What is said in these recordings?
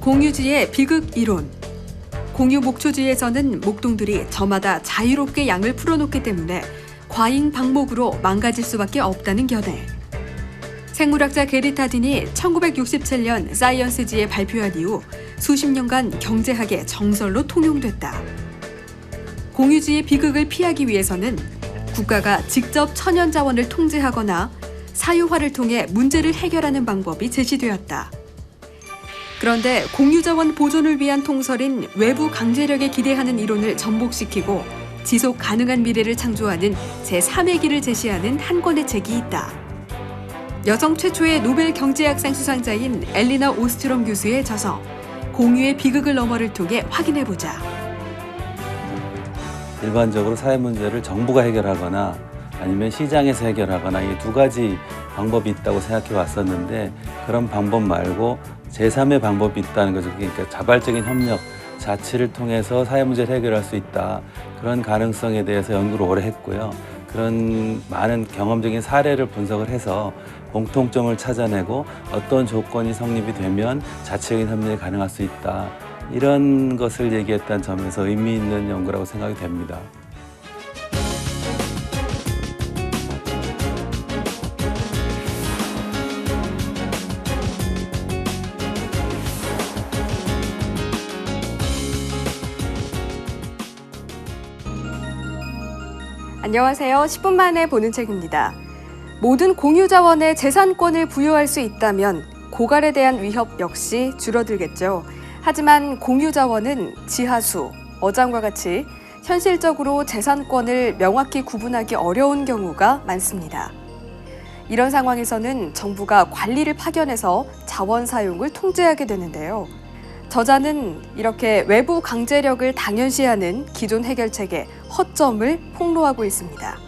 공유지의 비극 이론. 공유 목초지에서는 목동들이 저마다 자유롭게 양을 풀어놓기 때문에 과잉 방목으로 망가질 수밖에 없다는 견해. 생물학자 게리 타딘이 1967년 사이언스지에 발표한 이후 수십 년간 경제학의 정설로 통용됐다. 공유지의 비극을 피하기 위해서는 국가가 직접 천연자원을 통제하거나 사유화를 통해 문제를 해결하는 방법이 제시되었다. 그런데 공유자원 보존을 위한 통설인 외부 강제력에 기대하는 이론을 전복시키고 지속 가능한 미래를 창조하는 제3의 길을 제시하는 한 권의 책이 있다. 여성 최초의 노벨 경제학상 수상자인 엘리나 오스트롬 교수의 저서 공유의 비극을 너머를 통해 확인해보자. 일반적으로 사회 문제를 정부가 해결하거나 아니면 시장에서 해결하거나 이 두 가지 방법이 있다고 생각해 왔었는데 그런 방법 말고 제3의 방법이 있다는 거죠. 그러니까 자발적인 협력, 자치를 통해서 사회 문제를 해결할 수 있다. 그런 가능성에 대해서 연구를 오래 했고요. 그런 많은 경험적인 사례를 분석을 해서 공통점을 찾아내고 어떤 조건이 성립이 되면 자치적인 협력이 가능할 수 있다. 이런 것을 얘기했다는 점에서 의미 있는 연구라고 생각이 됩니다. 안녕하세요. 10분 만에 보는 책입니다. 모든 공유자원에 재산권을 부여할 수 있다면 고갈에 대한 위협 역시 줄어들겠죠. 하지만 공유자원은 지하수, 어장과 같이 현실적으로 재산권을 명확히 구분하기 어려운 경우가 많습니다. 이런 상황에서는 정부가 관리를 파견해서 자원 사용을 통제하게 되는데요. 저자는 이렇게 외부 강제력을 당연시하는 기존 해결책의 허점을 폭로하고 있습니다.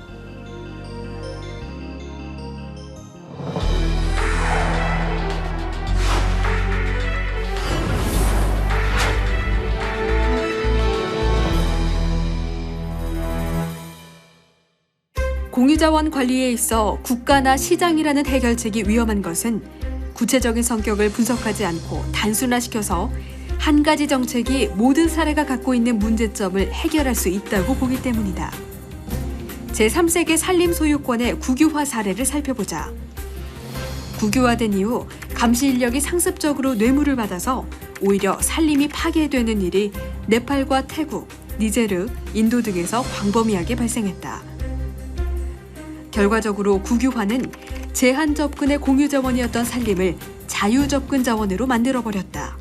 공유자원 관리에 있어 국가나 시장이라는 해결책이 위험한 것은 구체적인 성격을 분석하지 않고 단순화시켜서 한 가지 정책이 모든 사례가 갖고 있는 문제점을 해결할 수 있다고 보기 때문이다. 제3세계 산림 소유권의 국유화 사례를 살펴보자. 국유화된 이후 감시 인력이 상습적으로 뇌물을 받아서 오히려 산림이 파괴되는 일이 네팔과 태국, 니제르, 인도 등에서 광범위하게 발생했다. 결과적으로 국유화는 제한 접근의 공유자원이었던 산림을 자유접근 자원으로 만들어버렸다.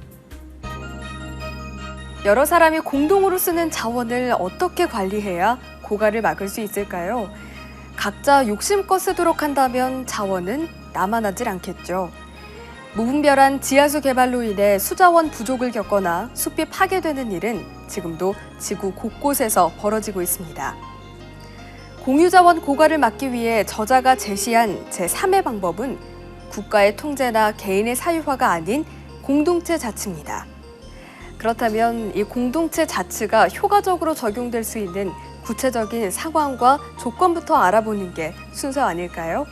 여러 사람이 공동으로 쓰는 자원을 어떻게 관리해야 고갈을 막을 수 있을까요? 각자 욕심껏 쓰도록 한다면 자원은 남아나질 않겠죠. 무분별한 지하수 개발로 인해 수자원 부족을 겪거나 숲이 파괴되는 일은 지금도 지구 곳곳에서 벌어지고 있습니다. 공유자원 고갈을 막기 위해 저자가 제시한 제3의 방법은 국가의 통제나 개인의 사유화가 아닌 공동체 자치입니다. 그렇다면 이 공동체 자치가 효과적으로 적용될 수 있는 구체적인 상황과 조건부터 알아보는 게 순서 아닐까요?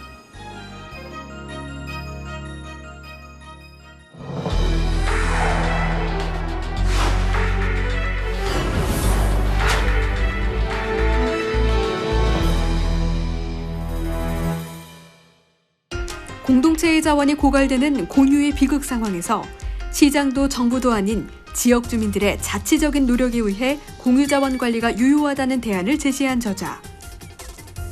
공동체의 자원이 고갈되는 공유의 비극 상황에서 시장도 정부도 아닌 지역 주민들의 자치적인 노력에 의해 공유자원 관리가 유효하다는 대안을 제시한 저자.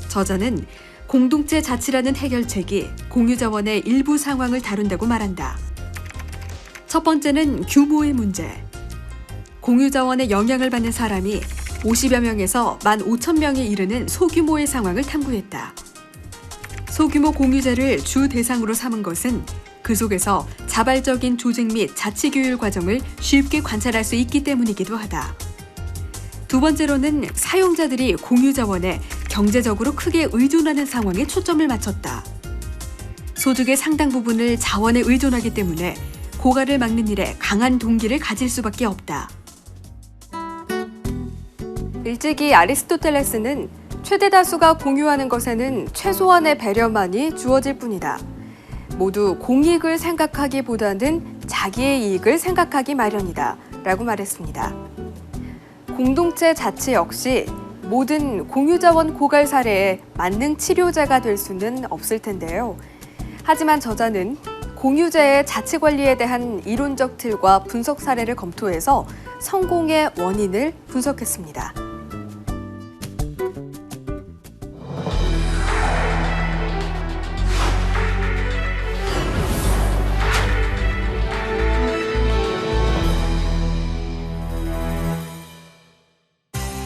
저자는 공동체 자치라는 해결책이 공유자원의 일부 상황을 다룬다고 말한다. 첫 번째는 규모의 문제. 공유자원의 영향을 받는 사람이 50여 명에서 15,000명에 이르는 소규모의 상황을 탐구했다. 소규모 공유제를 주 대상으로 삼은 것은 그 속에서 자발적인 조직 및 자치 규율 과정을 쉽게 관찰할 수 있기 때문이기도 하다. 두 번째로는 사용자들이 공유자원에 경제적으로 크게 의존하는 상황에 초점을 맞췄다. 소득의 상당 부분을 자원에 의존하기 때문에 고갈을 막는 일에 강한 동기를 가질 수밖에 없다. 일찍이 아리스토텔레스는 최대 다수가 공유하는 것에는 최소한의 배려만이 주어질 뿐이다. 모두 공익을 생각하기보다는 자기의 이익을 생각하기 마련이다 라고 말했습니다. 공동체 자치 역시 모든 공유자원 고갈 사례에 만능 치료제가 될 수는 없을 텐데요. 하지만 저자는 공유제의 자치 관리에 대한 이론적 틀과 분석 사례를 검토해서 성공의 원인을 분석했습니다.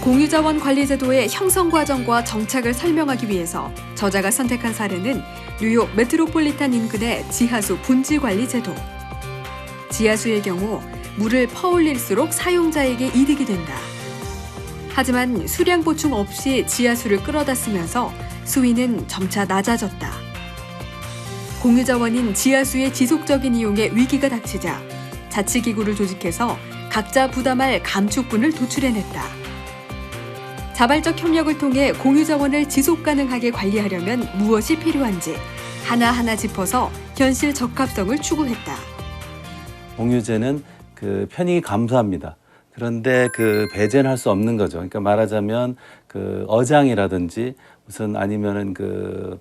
공유자원 관리제도의 형성 과정과 정착을 설명하기 위해서 저자가 선택한 사례는 뉴욕 메트로폴리탄 인근의 지하수 분지 관리 제도. 지하수의 경우 물을 퍼올릴수록 사용자에게 이득이 된다. 하지만 수량 보충 없이 지하수를 끌어다 쓰면서 수위는 점차 낮아졌다. 공유자원인 지하수의 지속적인 이용에 위기가 닥치자 자치기구를 조직해서 각자 부담할 감축분을 도출해냈다. 자발적 협력을 통해 공유자원을 지속 가능하게 관리하려면 무엇이 필요한지 하나하나 짚어서 현실 적합성을 추구했다. 공유제는 그 편익이 감소합니다. 그런데 그 배제는 할 수 없는 거죠. 그러니까 말하자면 그 어장이라든지 무슨 아니면은 그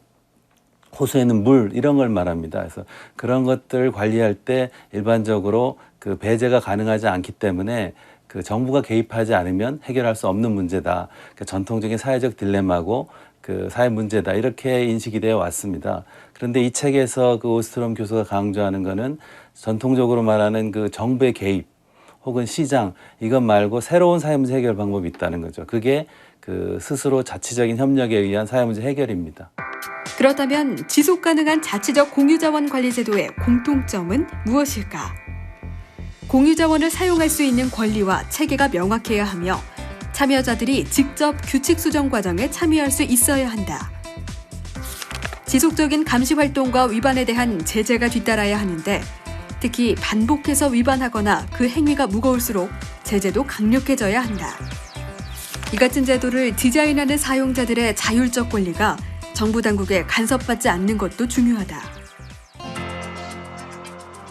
호수에는 물 이런 걸 말합니다. 그래서 그런 것들 관리할 때 일반적으로 그 배제가 가능하지 않기 때문에 그 정부가 개입하지 않으면 해결할 수 없는 문제다. 그러니까 전통적인 사회적 딜레마고 그 사회 문제다. 이렇게 인식이 되어 왔습니다. 그런데 이 책에서 그 오스트롬 교수가 강조하는 거는 전통적으로 말하는 그 정부의 개입 혹은 시장 이것 말고 새로운 사회 문제 해결 방법이 있다는 거죠. 그게 그 스스로 자치적인 협력에 의한 사회 문제 해결입니다. 그렇다면 지속 가능한 자치적 공유자원 관리 제도의 공통점은 무엇일까? 공유자원을 사용할 수 있는 권리와 체계가 명확해야 하며 참여자들이 직접 규칙 수정 과정에 참여할 수 있어야 한다. 지속적인 감시 활동과 위반에 대한 제재가 뒤따라야 하는데 특히 반복해서 위반하거나 그 행위가 무거울수록 제재도 강력해져야 한다. 이 같은 제도를 디자인하는 사용자들의 자율적 권리가 정부 당국에 간섭받지 않는 것도 중요하다.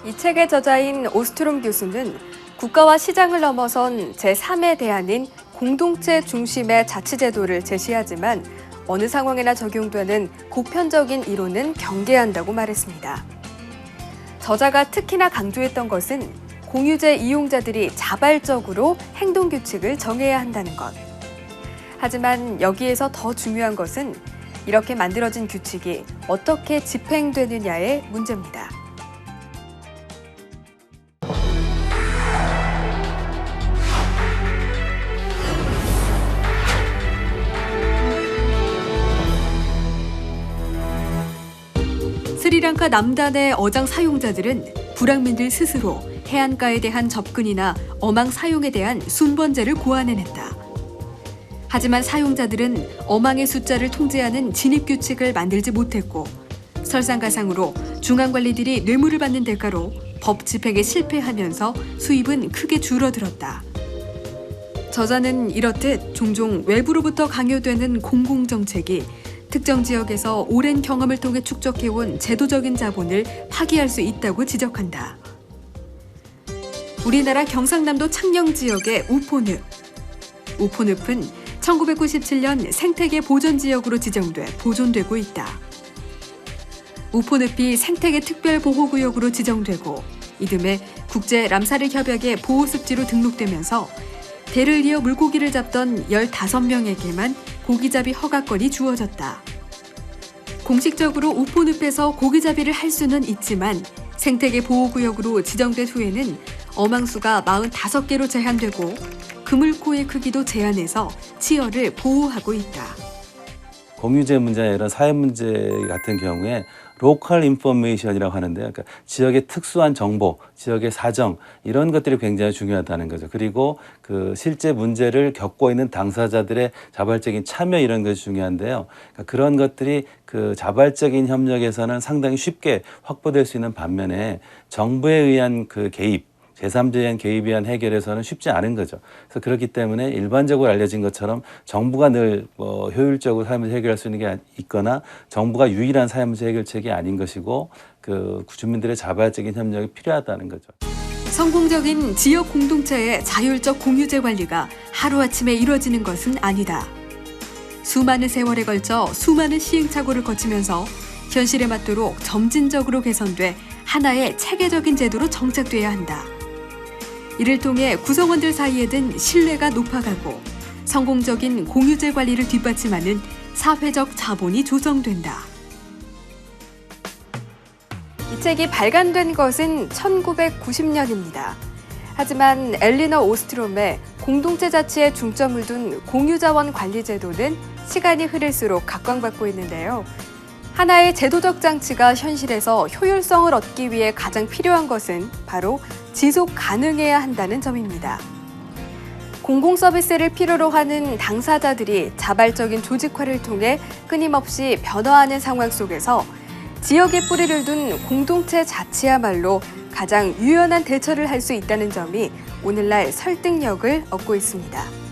이 책의 저자인 오스트롬 교수는 국가와 시장을 넘어선 제3의 대안인 공동체 중심의 자치제도를 제시하지만 어느 상황에나 적용되는 보편적인 이론은 경계한다고 말했습니다. 저자가 특히나 강조했던 것은 공유제 이용자들이 자발적으로 행동규칙을 정해야 한다는 것. 하지만 여기에서 더 중요한 것은 이렇게 만들어진 규칙이 어떻게 집행되느냐의 문제입니다. 스리랑카 남단의 어장 사용자들은 불황민들 스스로 해안가에 대한 접근이나 어망 사용에 대한 순번제를 고안해냈다. 하지만 사용자들은 어망의 숫자를 통제하는 진입규칙을 만들지 못했고 설상가상으로 중앙관리들이 뇌물을 받는 대가로 법 집행에 실패하면서 수입은 크게 줄어들었다. 저자는 이렇듯 종종 외부로부터 강요되는 공공정책이 특정 지역에서 오랜 경험을 통해 축적해온 제도적인 자본을 파기할 수 있다고 지적한다. 우리나라 경상남도 창녕 지역의 우포늪. 우포늪은 1997년 생태계 보전지역으로 지정돼 보존되고 있다. 우포늪이 생태계 특별보호구역으로 지정되고 이듬해 국제람사르협약의 보호습지로 등록되면서 대를 이어 물고기를 잡던 15명에게만 고기잡이 허가권이 주어졌다. 공식적으로 우포늪에서 고기잡이를 할 수는 있지만 생태계 보호구역으로 지정된 후에는 어망수가 45개로 제한되고 그물코의 크기도 제한해서 치어를 보호하고 있다. 공유제 문제나 이런 사회 문제 같은 경우에 로컬 인포메이션이라고 하는데요. 그러니까 지역의 특수한 정보, 지역의 사정 이런 것들이 굉장히 중요하다는 거죠. 그리고 그 실제 문제를 겪고 있는 당사자들의 자발적인 참여 이런 것이 중요한데요. 그러니까 그런 것들이 그 자발적인 협력에서는 상당히 쉽게 확보될 수 있는 반면에 정부에 의한 그 개입 제3자의 개입에 의한 해결에서는 쉽지 않은 거죠. 그래서 그렇기 때문에 일반적으로 알려진 것처럼 정부가 늘 효율적으로 사회문제 해결할 수 있는 게 있거나 정부가 유일한 사회문제 해결책이 아닌 것이고 그 주민들의 자발적인 협력이 필요하다는 거죠. 성공적인 지역 공동체의 자율적 공유제 관리가 하루아침에 이루어지는 것은 아니다. 수많은 세월에 걸쳐 수많은 시행착오를 거치면서 현실에 맞도록 점진적으로 개선돼 하나의 체계적인 제도로 정착돼야 한다. 이를 통해 구성원들 사이에 든 신뢰가 높아가고 성공적인 공유제 관리를 뒷받침하는 사회적 자본이 조성된다. 이 책이 발간된 것은 1990년입니다. 하지만 엘리너 오스트롬의 공동체 자치에 중점을 둔 공유자원 관리 제도는 시간이 흐를수록 각광받고 있는데요. 하나의 제도적 장치가 현실에서 효율성을 얻기 위해 가장 필요한 것은 바로 지속 가능해야 한다는 점입니다. 공공 서비스를 필요로 하는 당사자들이 자발적인 조직화를 통해 끊임없이 변화하는 상황 속에서 지역에 뿌리를 둔 공동체 자치야말로 가장 유연한 대처를 할 수 있다는 점이 오늘날 설득력을 얻고 있습니다.